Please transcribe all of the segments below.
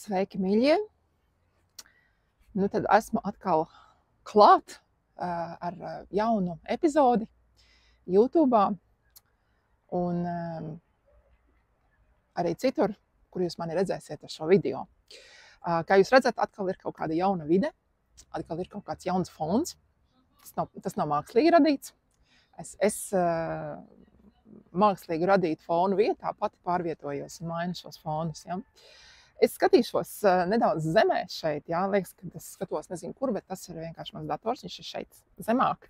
Sveiki, mīļie! Nu tad esmu atkal klāt ar jaunu epizodi YouTube un arī citur, kur jūs mani redzēsiet ar šo video. Kā jūs redzat, atkal ir kaut kāda jauna vide, atkal ir kaut kāds jauns fons. Tas nav mākslīgi radīts. Es mākslīgi radītu fonu vietā pati pārvietojos un mainu šos fonus. Ja? Es skatīšos nedaudz zemē šeit, jā, liekas, ka es skatos nezinu kur, bet tas ir vienkārši mans dators, viņš ir šeit zemāk.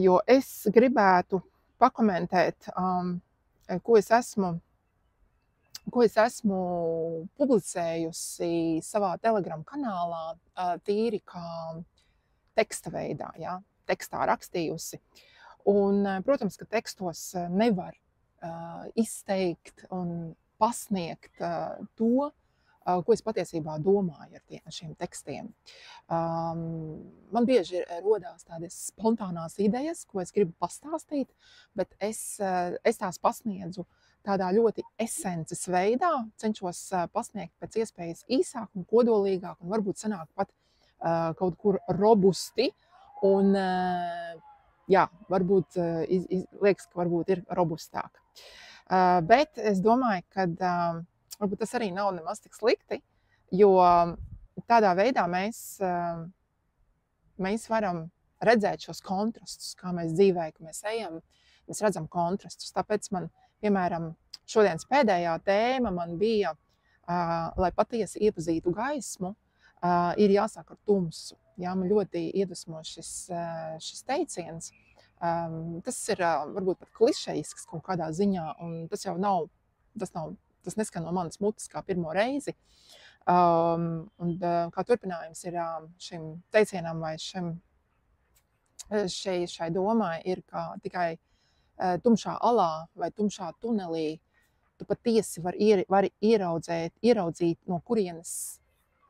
Jo es gribētu pakomentēt, ko es esmu publicējusi savā Telegram kanālā tīri kā teksta veidā, jā, tekstā rakstījusi. Un, protams, ka tekstos nevar izteikt un pasniegt to, ko es patiesībā domāju ar šiem tekstiem. Man bieži rodās tādas spontānās idejas, ko es gribu pastāstīt, bet es tās pasniedzu tādā ļoti esences veidā, cenšos pasniegt pēc iespējas īsāk un kodolīgāk, un varbūt sanāk pat kaut kur robusti, un jā, varbūt liekas, ka varbūt ir robustāk. Bet es domāju, ka varbūt tas arī nav nemaz tik slikti, jo tādā veidā mēs varam redzēt šos kontrastus, kā mēs dzīvē, ka mēs ejam, mēs redzam kontrastus. Tāpēc man, piemēram, šodienas pēdējā tēma man bija, lai patiesi iepazītu gaismu, ir jāsāk ar tumsu. Jā, man ļoti iedvesmo šis teiciens. Tas ir varbūt pat klišejisks kaut kādā ziņā, un tas neskan no manas mutes kā pirmo reizi. Un kā turpinājums ir šim teicienam vai šai domai ir, kā tikai tumšā alā vai tumšā tunelī tu patiesi vari ieraudzīt, no kurienes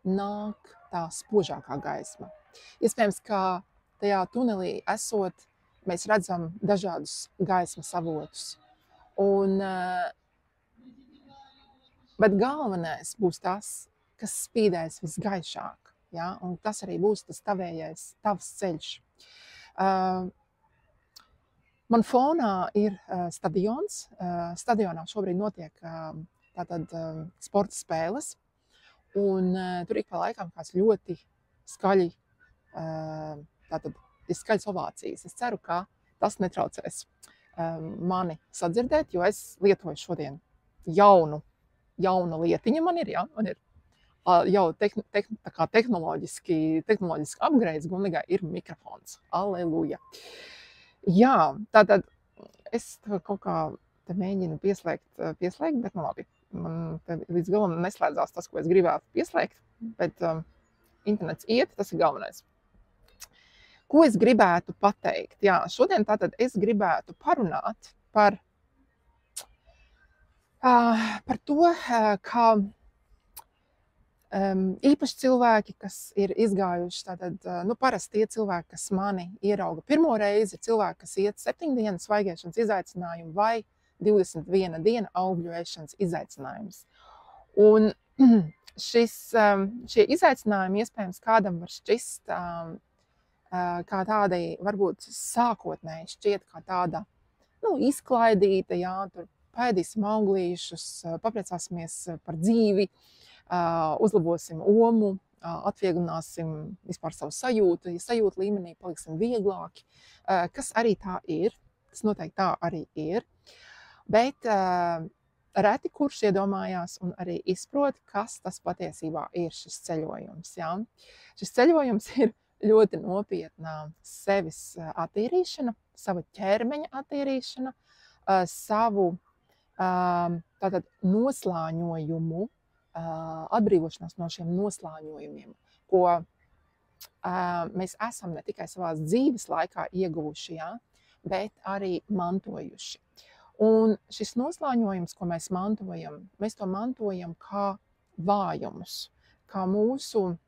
nāk tā spožākā gaisma. Iespējams, ka tajā tunelī esot, mēs redzam dažādus gaismas avotus. Bet galvenais būs tas, kas spīdēs visgaišāk. Ja? Un tas arī būs tas tavs ceļš. Man fonā ir stadions. Stadionā šobrīd notiek tātad sporta spēles. Un tur ik pa laikam kāds ļoti skaļi, tātad ir skaļas ovācijas. Es ceru, ka tas netraucēs mani sadzirdēt, jo es lietoju šodien jauna lietiņa man ir, jā, man ir jau tehnoloģiski upgrades, gumligā ir mikrofons. Aleluja! Jā, tātad es kaut kā te mēģinu pieslēgt, bet labi. Man līdz galam neslēdzās tas, ko es gribētu pieslēgt, bet internets iet, tas ir galvenais. Ko es gribētu pateikt? Jā, šodien tātad es gribētu parunāt par to, kā īpaši cilvēki, kas ir izgājuši, tātad, parasti tie cilvēki, kas mani ierauga pirmo reizi, ir cilvēki, kas iet 7 dienas svaigēšanas izaicinājumu vai 21 diena augļu ēšanas izaicinājums. Un šie izaicinājumi iespējams kādam var šķist kā tādi, varbūt sākotnēji šķiet kā tāda, izklaidīta, jā, tur paēdīsim auglīšus, papriecāsimies par dzīvi, uzlabosim omu, atvieglināsim vispār savu sajūtu, ja sajūtu līmenī paliksim vieglāki, kas arī tā ir, tas noteikti tā arī ir. Bet reti kurš iedomājās un arī izprot, kas tas patiesībā ir šis ceļojums. Ja? Šis ceļojums ir ļoti nopietna sevis attīrīšana, sava ķermeņa attīrīšana, savu tātad noslāņojumu, atbrīvošanās no šiem noslāņojumiem, ko mēs esam ne tikai savās dzīves laikā ieguvuši, ja? Bet arī mantojuši. Un šis noslāņojums, ko mēs to mantojam kā vājumus, kā mūsu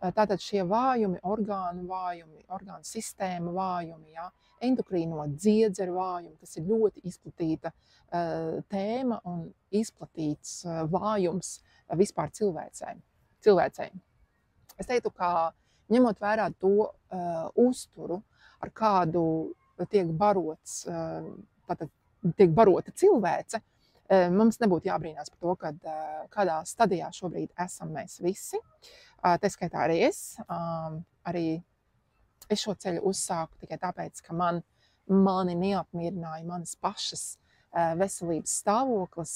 Tātad šie vājumi, orgānu sistēma vājumi, ja, endokrīno dziedzeru vājumi, kas ir ļoti izplatīta tēma un izplatīts vājums vispār cilvēcei. Es teiktu, ka ņemot vērā to uzturu, ar kādu tiek barota cilvēce, mums nebūtu jābrīnās par to, ka kādā stadijā šobrīd esam mēs visi. Tā skaitā arī es. Arī es šo ceļu uzsāku tikai tāpēc, ka mani neapmierināja manas pašas veselības stāvoklis,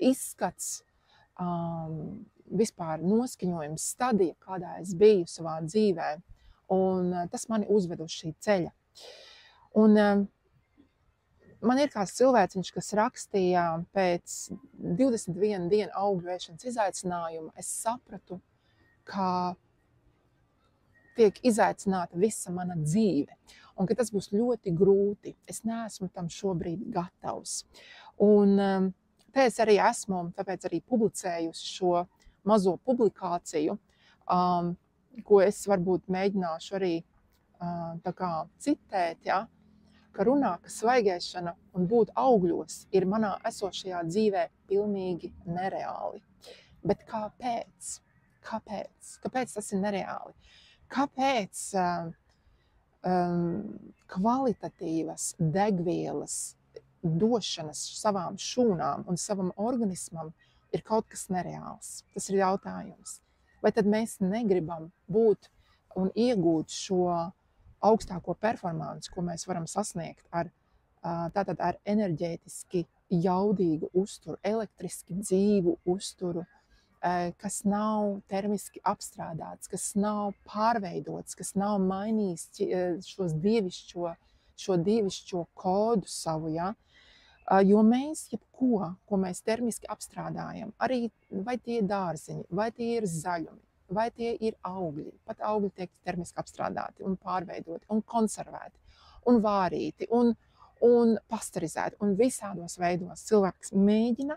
izskats, vispār noskaņojums stadija, kādā es biju savā dzīvē. Un tas mani uzved uz šī ceļa. Un man ir kāds cilvēciņš, kas rakstīja pēc 21 dienu augļu ēšanas izaicinājuma, es sapratu, ka tiek izaicināta visa mana dzīve, un ka tas būs ļoti grūti. Es neesmu tam šobrīd gatavs. Un te es arī esmu, tāpēc arī publicējusi šo mazo publikāciju, ko es varbūt mēģināšu arī tā kā citēt, ja, ka runā, ka svaigēšana un būt augļos ir manā esošajā dzīvē pilnīgi nereāli. Bet kāpēc? Kāpēc tas ir nereāli? Kāpēc kvalitatīvas degvielas došanas savām šūnām un savam organismam ir kaut kas nereāls? Tas ir jautājums. Vai tad mēs negribam būt un iegūt šo augstāko performanci, ko mēs varam sasniegt ar enerģētiski jaudīgu uzturu, elektriski dzīvu uzturu, kas nav termiski apstrādāts, kas nav pārveidots, kas nav mainījis šo dievišķo kodu savu, ja? Jo mēs jebko, ko mēs termiski apstrādājam, arī vai tie ir dārziņi, vai tie ir zaļumi, vai tie ir augļi. Pat augļi tiek termiski apstrādāti un pārveidoti un konservēti un vārīti un pasterizēti un visādos veidos. Cilvēks mēģina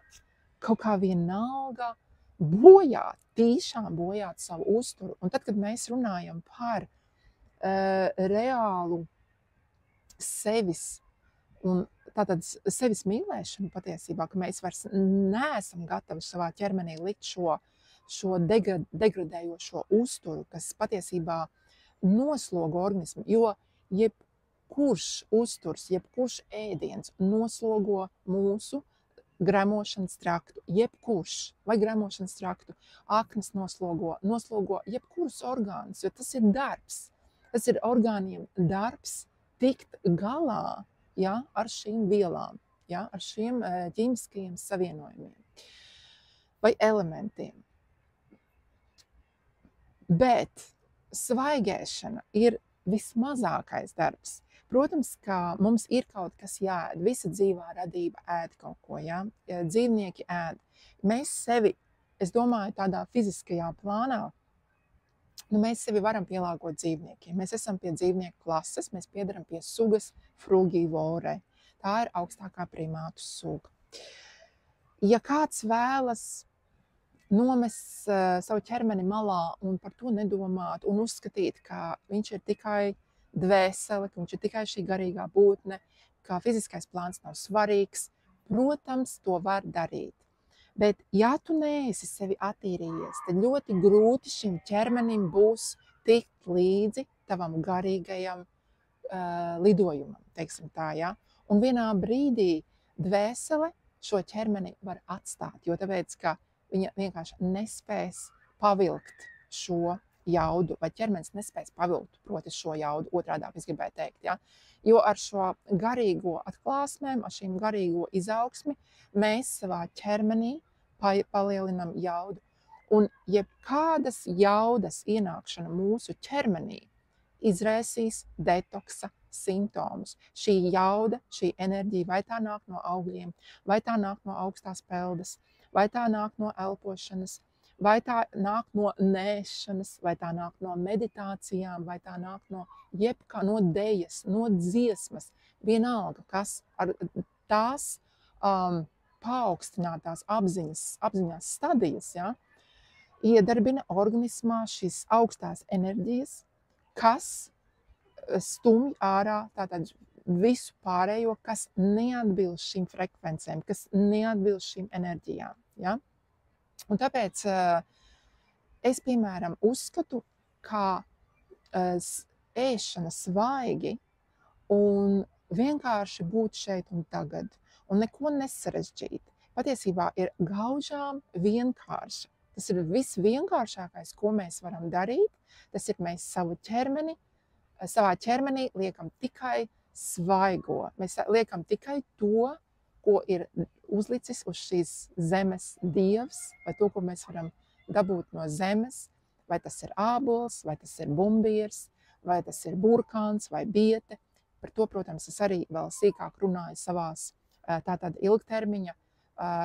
kaut kā vienalga tiešām bojāt savu uzturu. Un tad, kad mēs runājam par reālu sevis un tātad sevis mīlēšanu patiesībā, ka mēs vairs neesam gatavi savā ķermenī likt šo degradējošo uzturu, kas patiesībā noslogo organismu, jo jebkurš uzturs, jebkurš ēdiens noslogo mūsu gremošanas traktu, vai gremošanas traktu, aknas noslogo jebkurus orgānus, jo tas ir darbs. Tas ir orgāniem darbs tikt galā, ja, ar šīm vielām, ja, ar šiem ķīmiskajiem savienojumiem vai elementiem. Bet svaigēšana ir vismazākais darbs. Protams, ka mums ir kaut kas jāēd. Visa dzīvā radība ēd kaut ko, ja? Dzīvnieki ēd. Mēs sevi, es domāju, tādā fiziskajā plānā, mēs sevi varam pielāgot dzīvniekiem. Mēs esam pie dzīvnieku klases, mēs piedaram pie sugas Frugivore. Tā ir augstākā primātu suga. Ja kāds vēlas nomest savu ķermeni malā un par to nedomāt un uzskatīt, ka viņš ir tikai dvēsele, ka viņš ir tikai šī garīgā būtne, ka fiziskais plāns nav svarīgs, protams, to var darīt. Bet, ja tu neesi sevi attīrījies, tad ļoti grūti šim ķermenim būs tikt līdzi tavam garīgajam lidojumam, teiksim tā, ja? Un vienā brīdī dvēsele šo ķermeni var atstāt, jo tāpēc, ka viņa vienkārši nespēs pavilkt šo jaudu, vai ķermenis nespēs pavilkt, proti šo jaudu, otrādāk es gribēju teikt, ja? Jo ar šo garīgo atklāsmēm, ar šīm garīgo izaugsmi, mēs savā ķermenī palielinam jaudu. Un jebkādas jaudas ienākšana mūsu ķermenī izraisīs detoksa simptomus. Šī jauda, šī enerģija, vai tā nāk no augļiem, vai tā nāk no augstās peldes, vai tā nāk no elpošanas, vai tā nāk no nēšanas, vai tā nāk no meditācijām, vai tā nāk no dejas, no dziesmas, vienalga, kas ar tās paaugstinātās apziņas stadijas, ja, iedarbina organismā šīs augstās enerģijas, kas stumj ārā tātad visu pārējo, kas neatbilst šīm frekvencēm, kas neatbilst šīm enerģijām. Ja? Un tāpēc es, piemēram, uzskatu, ka ēšana svaigi un vienkārši būt šeit un tagad, un neko nesarežģīt, patiesībā ir gaužām vienkārša. Tas ir visvienkāršākais, ko mēs varam darīt. Tas ir mēs savā ķermenī liekam tikai svaigo. Mēs liekam tikai to, ko ir uzlicis uz šīs zemes dievs, vai to, ko mēs varam dabūt no zemes, vai tas ir ābols, vai tas ir bumbieris, vai tas ir burkāns vai biete. Par to, protams, es arī vēl sīkāk runāju savās tātad ilgtermiņa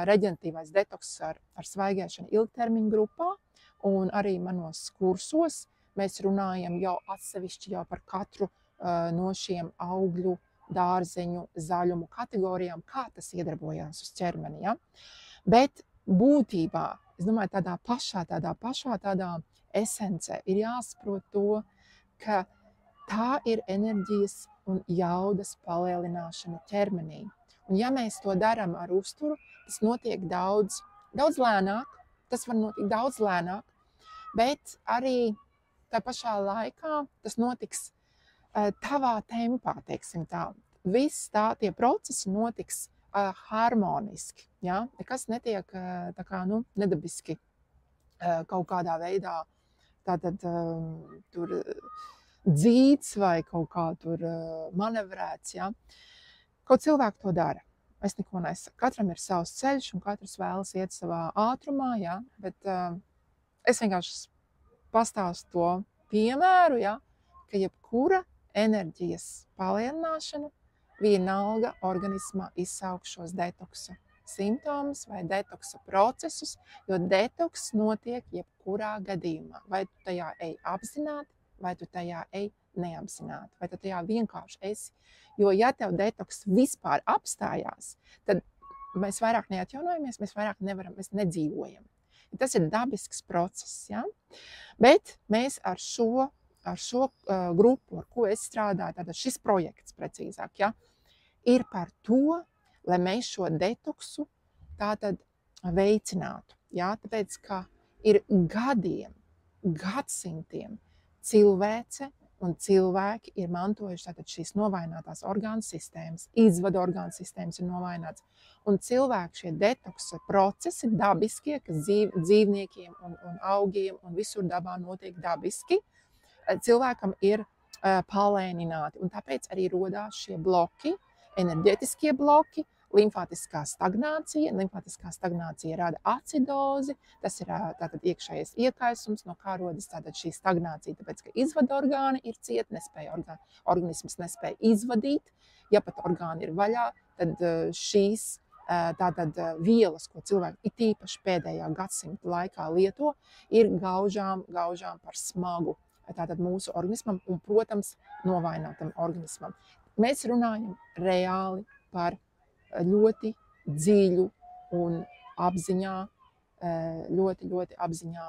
reģeneratīvais detoks ar svaigēšanu ilgtermiņa grupā, un arī manos kursos mēs runājam jau atsevišķi jau par katru no šiem augļu, dārzeņu, zaļumu kategorijām, kā tas iedarbojās uz ķermeni. Ja? Bet būtībā, es domāju, tādā pašā esencē ir jāsaprot to, ka tā ir enerģijas un jaudas palielināšana ķermenī. Un ja mēs to darām ar uzturu, tas notiek daudz lēnāk, tas var notikt daudz lēnāk, bet arī tā pašā laikā tas notiks tavā tempā, teiksim tā. Viss tie procesi notiks harmoniski, ja? Nekas netiek tā kā, nedabiski kaut kādā veidā tātad tur dzīts vai kaut kā tur manevrēts, ja? Kaut cilvēki to dara. Es neko nesaku. Katram ir savs ceļš un katrs vēlas iet savā ātrumā, ja? Bet es vienkārši pastāstu to piemēru, ja? Ka jebkura enerģijas palielināšana vienalga organismā izsauks šos detoksa simptomus vai detoksa procesus, jo detoks notiek jebkurā gadījumā. Vai tu tajā ej apzināti, vai tu tajā ej neapzināti, vai tu tajā vienkārši esi. Jo ja tev detoks vispār apstājās, tad mēs vairāk neatjaunojamies, mēs vairāk nevaram, mēs nedzīvojam. Tas ir dabisks process, ja? Bet mēs ar šo grupu, ar ko es strādāju, tātad šis projekts precīzāk, ja, ir par to, lai mēs šo detoksu tātad veicinātu. Ja? Tāpēc, ka ir gadsimtiem cilvēce un cilvēki ir mantojuši tātad šīs novainātās orgānu sistēmas, izvada orgānu sistēmas ir novaināts. Un cilvēki šie detoksa procesi dabiskie, kas dzīvniekiem un augiem un visur dabā notiek dabiski, cilvēkam ir palēnināti. Un tāpēc arī rodās šie bloki, enerģetiskie bloki, limfātiskā stagnācija. Limfātiskā stagnācija rada acidozi, tas ir tātad iekšējais iekaisums, no kā rodas tātad šī stagnācija, tāpēc, ka izvada orgāni ir cieti, organisms nespēja izvadīt. Ja pat orgāni ir vaļā, tad šīs tātad vielas, ko cilvēki it īpaši pēdējā gadsimta laikā lieto, ir gaužām par smagu tātad mūsu organismam un, protams, novainātam organismam. Mēs runājam reāli par ļoti dziļu un apziņā, ļoti apziņā,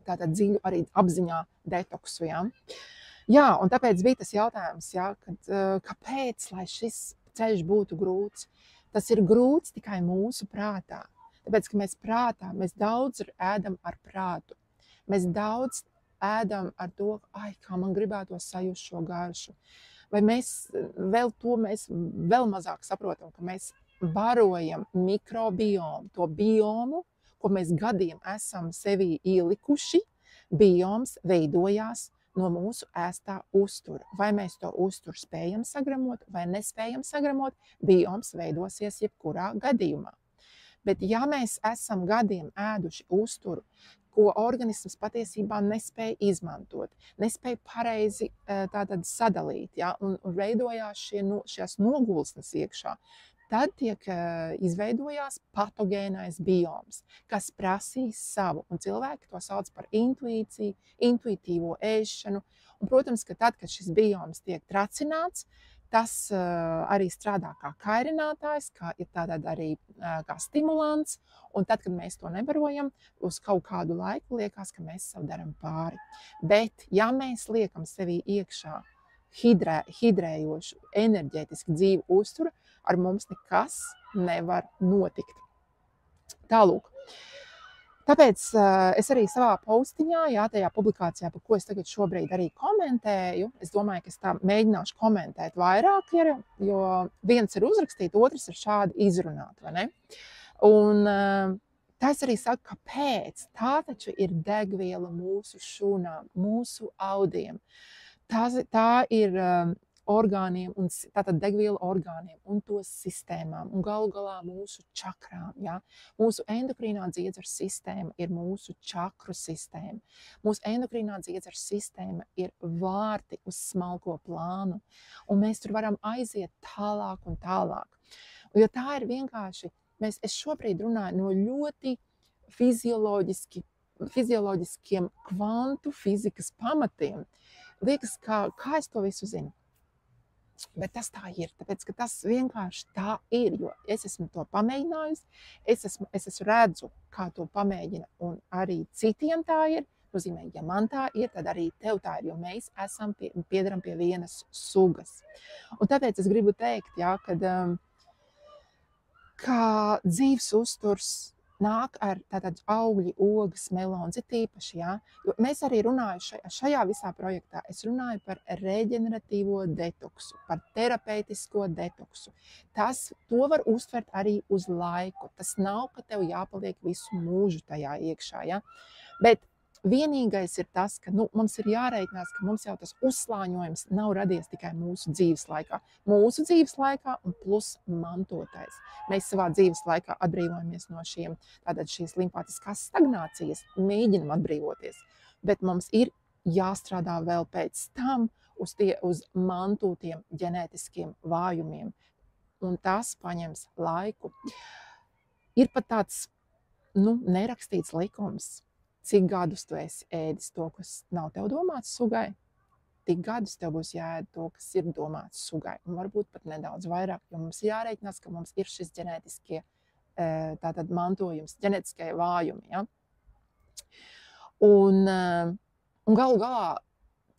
tātad dziļu arī apziņā detoksu. Ja? Jā, un tāpēc bija tas jautājums, ja, kāpēc, lai šis ceļš būtu grūts? Tas ir grūts tikai mūsu prātā. Tāpēc, ka mēs daudz ēdam ar prātu. Mēs daudz ēdam ar to, kā man gribētos sajust šo garšu. Vai mēs vēl mazāk saprotam, ka mēs barojam mikrobiomu, to biomu, ko mēs gadiem esam sevī ielikuši. Bioms veidojās no mūsu ēstā uztura. Vai mēs to uzturu spējam sagramot vai nespējam sagramot, bioms veidosies jebkurā gadījumā. Bet ja mēs esam gadiem ēduši uzturu, ko organisms patiesībā nespēja izmantot, nespēja pareizi tātad sadalīt, ja, un veidojās šīs nogulsnes iekšā, tad tiek izveidojās patogēnais bioms, kas prasīs savu, un cilvēki to sauc par intuīciju, intuitīvo ēšanu, un, protams, ka tad, kad šis bioms tiek tracināts, Tas arī strādā kā kairinātājs, kā ir tātad arī kā stimulants, un tad, kad mēs to nebarojam, uz kaut kādu laiku liekas, ka mēs sev daram pāri. Bet, ja mēs liekam sevī iekšā hidrējošu, enerģētiski dzīvu uzturu, ar mums nekas nevar notikt. Tālūk. Tāpēc es arī savā postiņā, tajā publikācijā, par ko es tagad šobrīd arī komentēju, es domāju, ka es tā mēģināšu komentēt vairāk, jo viens ir uzrakstīt, otrs ir šādi izrunāt, vai ne? Un tā es arī saku, kāpēc? Tā taču ir degviela mūsu šūnām, mūsu audiem. Tā ir orgāniem, un tātad degviela orgāniem un to sistēmām, un galu galā mūsu čakrām. Ja? Mūsu endokrīnā dziedzera sistēma ir mūsu čakru sistēma. Mūsu endokrīnā dziedzera sistēma ir vārti uz smalko plānu, un mēs tur varam aiziet tālāk un tālāk. Jo tā ir vienkārši, es šobrīd runāju no ļoti fizioloģiskiem kvantu fizikas pamatiem. Liekas, kā es to visu zinu. Bet tas tā ir, tāpēc, ka tas vienkārši tā ir, jo es esmu to pamēģinājusi, es redzu, kā to pamēģina, un arī citiem tā ir. Nozīmē, ja man tā ir, tad arī tev tā ir, jo mēs piederam pie vienas sugas. Un tāpēc es gribu teikt, ka dzīves uzturs nāk ar tātad augļi, ogas, melons, ir tīpaši, jo mēs arī runāju šajā visā projektā, es runāju par reģeneratīvo detoksu, par terapeitisko detoksu. To var uztvert arī uz laiku. Tas nav, ka tev jāpaliek visu mūžu tajā iekšā, Bet vienīgais ir tas, ka mums ir jārēķinās, ka mums jau tas uzslāņojums nav radies tikai mūsu dzīves laikā. Mūsu dzīves laikā un plus mantotais. Mēs savā dzīves laikā atbrīvojamies no šīs limfātiskās stagnācijas, mēģinam atbrīvoties. Bet mums ir jāstrādā vēl pēc tam uz mantotiem ģenētiskiem vājumiem. Un tas paņems laiku. Ir pat tāds nerakstīts likums. Cik gadus tu esi ēdis to, kas nav tev domāts sugai, tik gadus tev būs jāēd to, kas ir domāts sugai. Un varbūt pat nedaudz vairāk, jo mums jārēķinās, ka mums ir šis ģenētiskie tātad mantojums, ģenētiskie vājumi. Ja? Un galu galā,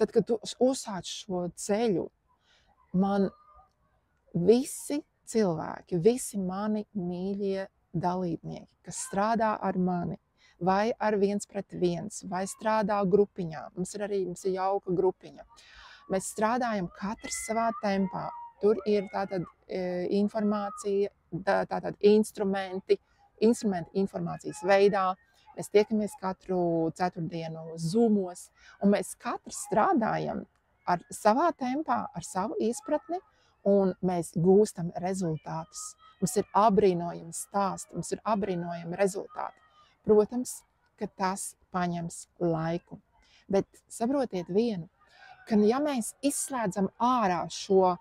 tad, kad tu uzsāc šo ceļu, man visi cilvēki, visi mani mīļie dalībnieki, kas strādā ar mani, vai ar 1-pret-1, vai strādā grupiņā. Mums ir jauka grupiņa. Mēs strādājam katrs savā tempā. Tur ir tātad informācija, tātad instrumenti informācijas veidā. Mēs tiekamies katru ceturtdienu Zoomos, un mēs katrs strādājam ar savā tempā, ar savu izpratni, un mēs gūstam rezultātus. Mums ir apbrīnojami stāsti, mums ir apbrīnojami rezultāti. Protams, ka tas paņems laiku. Bet saprotiet vienu, ka ja mēs izslēdzam ārā šo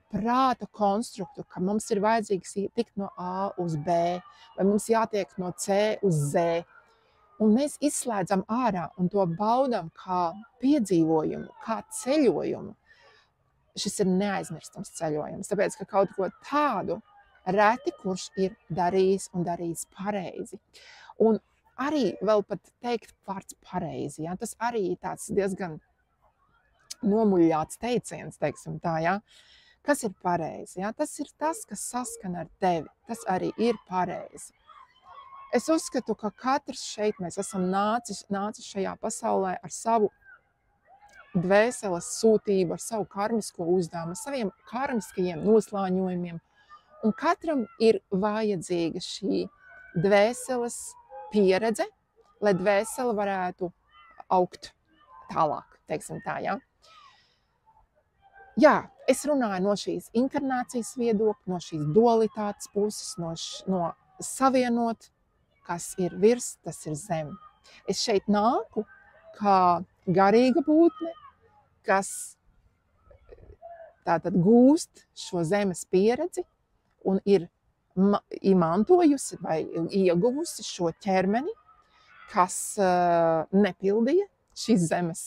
prāta konstruktu, ka mums ir vajadzīgs tikt no A uz B, vai mums jātiek no C uz Z, un mēs izslēdzam ārā un to baudam kā piedzīvojumu, kā ceļojumu, šis ir neaizmirstams ceļojums, tāpēc, ka kaut ko tādu reti, kurš ir darījis un darījis pareizi. Un arī vēl pat teikt vārds pareizi, tas arī ir tāds diezgan nomuļāts teiciens, teiksim tā, Kas ir pareizi? Tas ir tas, kas saskan ar tevi, tas arī ir pareizi. Es uzskatu, ka katrs šeit mēs esam nācis šajā pasaulē ar savu dvēseles sūtību, ar savu karmisko uzdevumu, ar saviem karmiskajiem noslāņojumiem, un katram ir vajadzīga šī dvēseles pieredze, lai dvēsele varētu augt tālāk, teiksim tā, es runāju no šīs inkarnācijas viedokļa, no šīs dualitātes puses, no savienot, kas ir virs, tas ir zem. Es šeit nāku kā garīga būtne, kas tātad gūst šo zemes pieredzi un ir mantojusi vai ieguvusi šo ķermeni, kas nepildīja, šīs zemes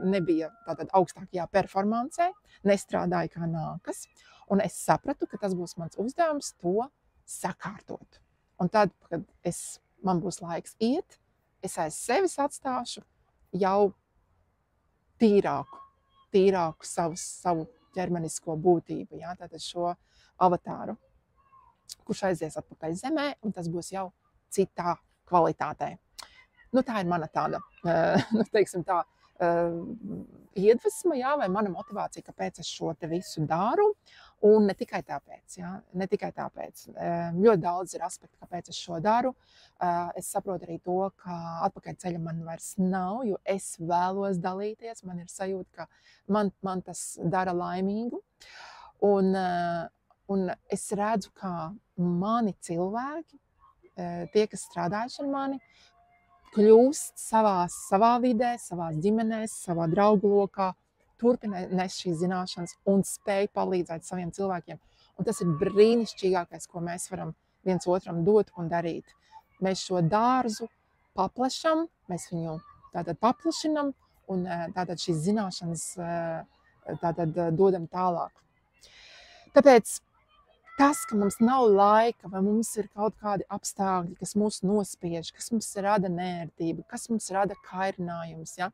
nebija tātad augstākajā performancē, nestrādāja kā nākas, un es sapratu, ka tas būs mans uzdevums to sakārtot. Un tad, kad man būs laiks iet, es aiz sevis atstāšu jau tīrāku savu ķermenisko būtību, jā, tātad šo avatāru, kurš aizies atpakaļ zemē, un tas būs jau citā kvalitātē. Tā ir mana tāda, teiksim tā, iedvesma, jā, vai mana motivācija, kāpēc es šo te visu daru, un ne tikai tāpēc, jā, ne tikai tāpēc. Ļoti daudz ir aspekti, kāpēc es šo daru. Es saprotu arī to, ka atpakaļ ceļa man vairs nav, jo es vēlos dalīties, man ir sajūta, ka man tas dara laimīgu, un es redzu, kā mani cilvēki, tie, kas strādājuši ar mani, kļūst savā vidē, savās ģimenēs, savā draugu lokā, turpina nest šīs zināšanas un spēj palīdzēt saviem cilvēkiem. Un tas ir brīnišķīgākais, ko mēs varam viens otram dot un darīt. Mēs šo dārzu paplašam, mēs viņu tātad paplašinam un tātad šīs zināšanas tātad dodam tālāk. Tāpēc tas, ka mums nav laika, vai mums ir kaut kādi apstākļi, kas mūs nospiež, kas mums rada nērtību, kas mums rada kairinājums, ja?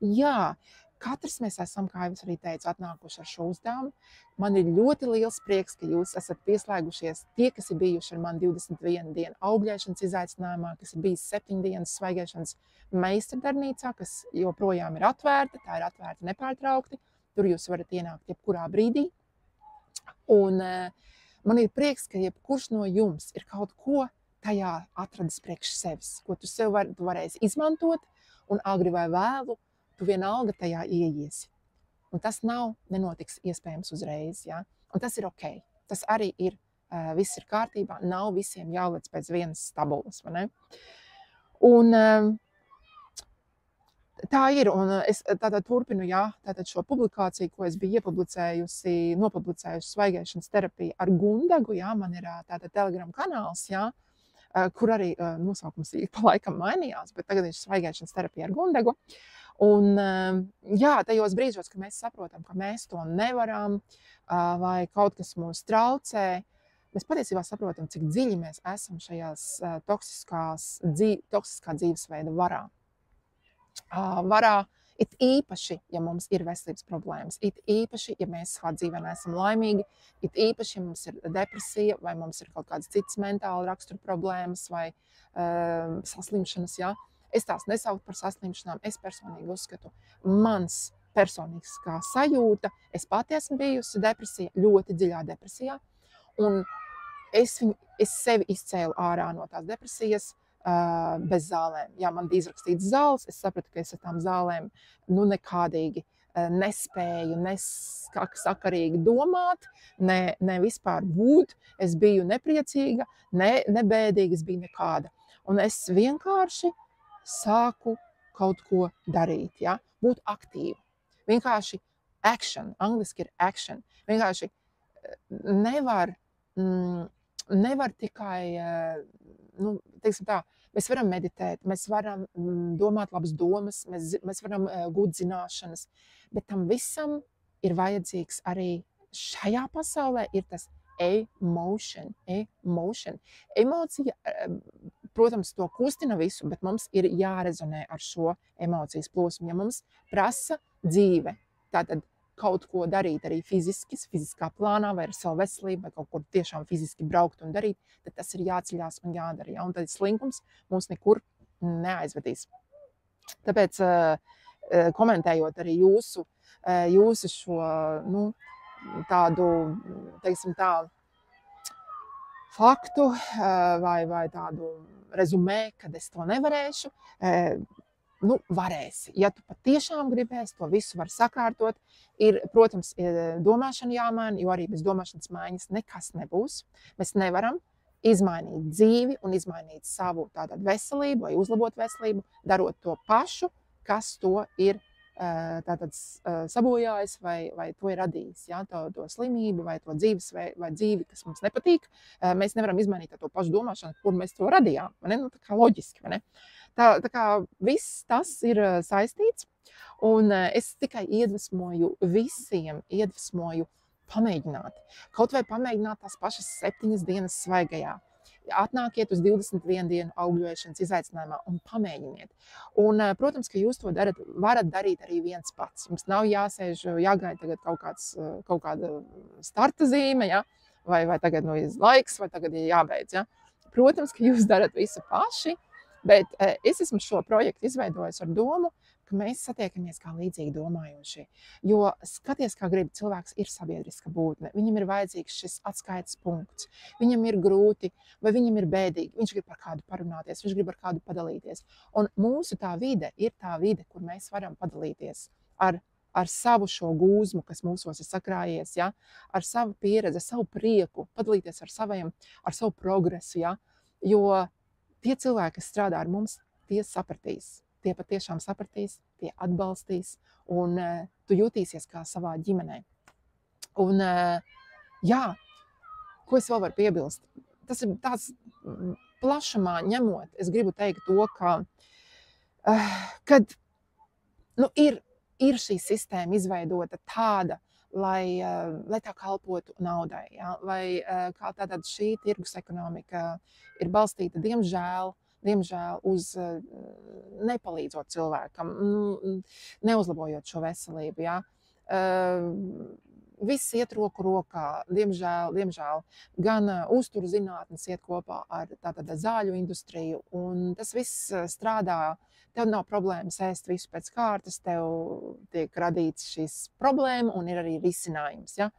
Jā, katrs mēs esam, kā jau es arī teicu, atnākuši ar šo uzdevumu. Man ir ļoti liels prieks, ka jūs esat pieslēgušies tie, kas ir bijuši ar mani 21 dienu augļēšanas izaicinājumā, kas ir bijis 7 dienas svaigēšanas meistardarbnīcā, kas joprojām ir atvērta, tā ir atvērta nepārtraukti, tur jūs varat ienākt jebkurā brīdī. Un man ir prieks, ka jebkurš no jums ir kaut ko tajā atradis priekš sevis, ko tu varēsi izmantot, un agri vai vēlu tu vienalga tajā ieiesi. Un tas nenotiks iespējams uzreiz, ja? Un tas ir ok. Tas arī ir, viss ir kārtībā, nav visiem jālec pēc vienas stabulas, vai ne? Un tā ir, un es tātad turpinu, jā, tātad šo publikāciju, ko es biju nopublicējusi svaigēšanas terapiju ar Gundagu, jā, man ir tātad Telegram kanāls, jā, kur arī nosaukums pa laikam mainījās, bet tagad ir svaigēšanas terapija ar Gundagu. Un jā, tajos brīžos, ka mēs saprotam, ka mēs to nevaram, vai kaut kas mūs traucē, mēs patiesībā saprotam, cik dziļi mēs esam šajās toksiskā dzīvesveida varā. It īpaši, ja mums ir veselības problēmas, it īpaši, ja mēs savā dzīvē neesam laimīgi, it īpaši, ja mums ir depresija vai mums ir kaut kādas citas mentāla rakstura problēmas vai saslimšanas, ja? Es tās nesauktu par saslimšanām, es personīgi uzskatu, mans personīgā sajūta, es pati esmu bijusi depresija, ļoti dziļā depresijā, un es sevi izcēlu ārā no tās depresijas, bez zālēm. Jā, man bija izrakstīts zāles, es sapratu, ka es ar tām zālēm nekādīgi nespēju, sakarīgi domāt, ne vispār būt. Es biju nepriecīga, ne bēdīga, es biju nekāda. Un es vienkārši sāku kaut ko darīt, ja? Būt aktīva. Vienkārši action, angliski ir action. Vienkārši nevar tikai, teiksim tā, mēs varam meditēt, mēs varam domāt labas domas, mēs varam gūt zināšanas, bet tam visam ir vajadzīgs arī šajā pasaulē ir tas emotion. Emocija, protams, to kustina visu, bet mums ir jārezonē ar šo emocijas plūsmu. Ja mums prasa dzīve, tātad kaut ko darīt arī fiziskā plānā vai ar savu veselību, vai kaut kur tiešām fiziski braukt un darīt, tad tas ir jāceļās un jādara. Ja? Un tad slinkums mūs nekur neaizvedīs. Tāpēc, komentējot arī jūsu šo, tādu, teiksim tā, faktu vai tādu rezumē, kad es to nevarēšu, varēsi. Ja tu patiešām gribēsi, to visu var sakārtot. Protams, domāšana jāmaina, jo arī bez domāšanas maiņas nekas nebūs. Mēs nevaram izmainīt dzīvi un izmainīt savu tātad veselību vai uzlabot veselību, darot to pašu, kas to ir tātad sabojājis vai to ir radījis. Ja? To slimību vai to dzīvi, kas mums nepatīk, mēs nevaram izmainīt to pašu domāšanu, kur mēs to radījām. Tā kā loģiski, vai ne? Tā kā viss tas ir saistīts, un es tikai iedvesmoju pamēģināt. Kaut vai pamēģināt tās pašas 7 dienas svaigajā. Atnākiet uz 21 dienu augļošanas izaicinājumā un pamēģiniet. Un, protams, ka jūs to varat darīt arī viens pats. Jums nav jāsēž, jāgaida tagad kaut kāda starta zīme, ja? vai tagad ir laiks, vai tagad ir jābeidz. Ja? Protams, ka jūs darat visu paši, bet es esmu šo projektu izveidojis ar domu, ka mēs satiekamies kā līdzīgi domājošie. Jo skaties, kā grib, cilvēks ir sabiedriska būtne. Viņam ir vajadzīgs šis atskaites punkts. Viņam ir grūti vai viņam ir bēdīgi. Viņš grib par kādu parunāties, viņš grib ar kādu padalīties. Un mūsu tā vide ir tā vide, kur mēs varam padalīties ar savu šo gūzmu, kas mūsos ir sakrājies, ja? Ar savu pieredzi, ar savu prieku, padalīties ar savu progresu. Ja? Jo tie cilvēki, kas strādā ar mums, tie sapratīs. Tie patiešām sapratīs, tie atbalstīs, un tu jutīsies kā savā ģimenē. Un, jā, ko es vēl varu piebilst? Tas ir tāds plašumā ņemot, es gribu teikt to, ka kad ir šī sistēma izveidota tāda, lai tā kalpotu naudai, ja? Lai kā tātad šī tirgus ekonomika ir balstīta, diemžēl, uz nepalīdzot cilvēkam, neuzlabojot šo veselību. Ja? Viss iet roku rokā, diemžēl. Gan uzturu zinātnes iet kopā ar zāļu industriju, un tas viss strādā. Tev nav problēmas ēst visu pēc kārtas, tev tiek radīts šis problēma un ir arī risinājums. Ja?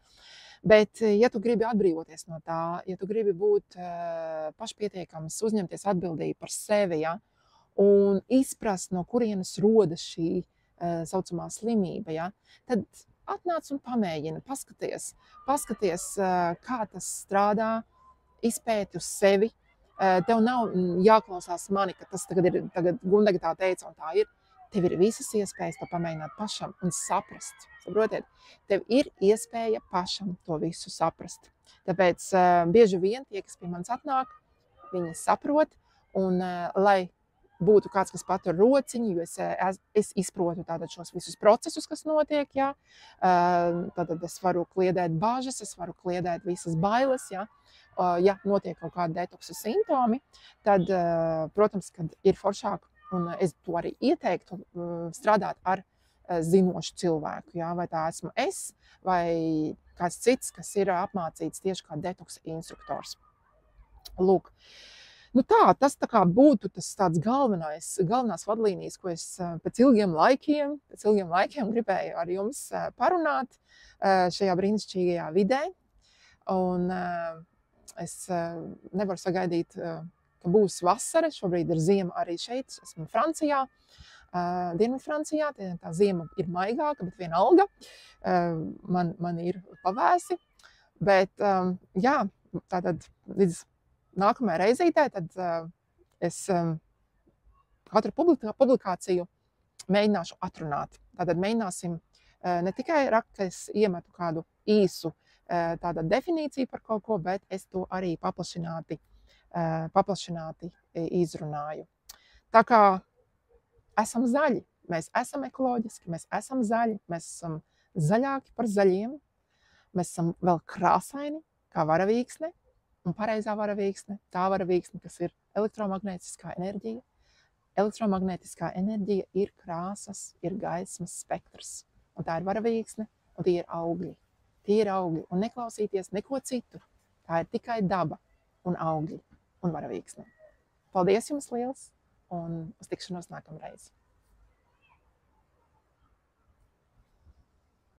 Bet, ja tu gribi atbrīvoties no tā, ja tu gribi būt pašpietiekams, uzņemties atbildību par sevi, ja? Un izprast, no kurienes rodas šī saucamā slimība, ja? Tad atnāc un pamēģini, paskaties, kā tas strādā, izpēti uz sevi. Tev nav jāklausās mani, ka tas tagad Gundaga tā teica, un tā ir. Tev ir visas iespējas to pamēģināt pašam un saprast. Saprotiet? Tev ir iespēja pašam to visu saprast. Tāpēc bieži vien tie, kas pie manis atnāk, viņi saprot, un lai būtu kāds, kas patur rociņu, jo es izprotu tātad šos visus procesus, kas notiek, ja? Tātad es varu kliedēt bažas, es varu kliedēt visas bailes, ja? Ja notiek kaut kādi detoksa simptomi, tad, protams, kad ir foršāk, un es to arī ieteiktu strādāt ar zinošu cilvēku, ja? Vai tā esmu es, vai kāds cits, kas ir apmācīts tieši kā detoksa instruktors. Lūk. Tas tā kā būtu tas tāds galvenās vadlīnijas, ko es pēc ilgiem laikiem gribēju ar jums parunāt šajā brīnišķīgajā vidē. Un es nevaru sagaidīt, ka būs vasara. Šobrīd ir ziema arī šeit. Esmu Francijā, Dienvidfrancijā. Tā ziema ir maigāka, bet vienalga. Man ir pavēsi. Bet jā, tātad līdz nākamajai reizītē, tad es katru publikāciju mēģināšu atrunāt. Tātad mēģināsim ne tikai rakt, ka es iemetu kādu īsu tātad definīciju par kaut ko, bet es to arī paplašināti izrunāju. Tā kā esam zaļi, mēs esam ekoloģiski, mēs esam zaļi, mēs esam zaļāki par zaļiem, mēs esam vēl krāsaini kā varavīksne. Un pareizā varavīksne, tā varavīksne, kas ir elektromagnētiskā enerģija. Elektromagnētiskā enerģija ir krāsas, ir gaismas spektrs. Un tā ir varavīksne, un tie ir augļi. Tie ir augļi. Un neklausīties neko citu. Tā ir tikai daba un augļi un varavīksne. Paldies jums liels, un uz tikšanos nākamreiz.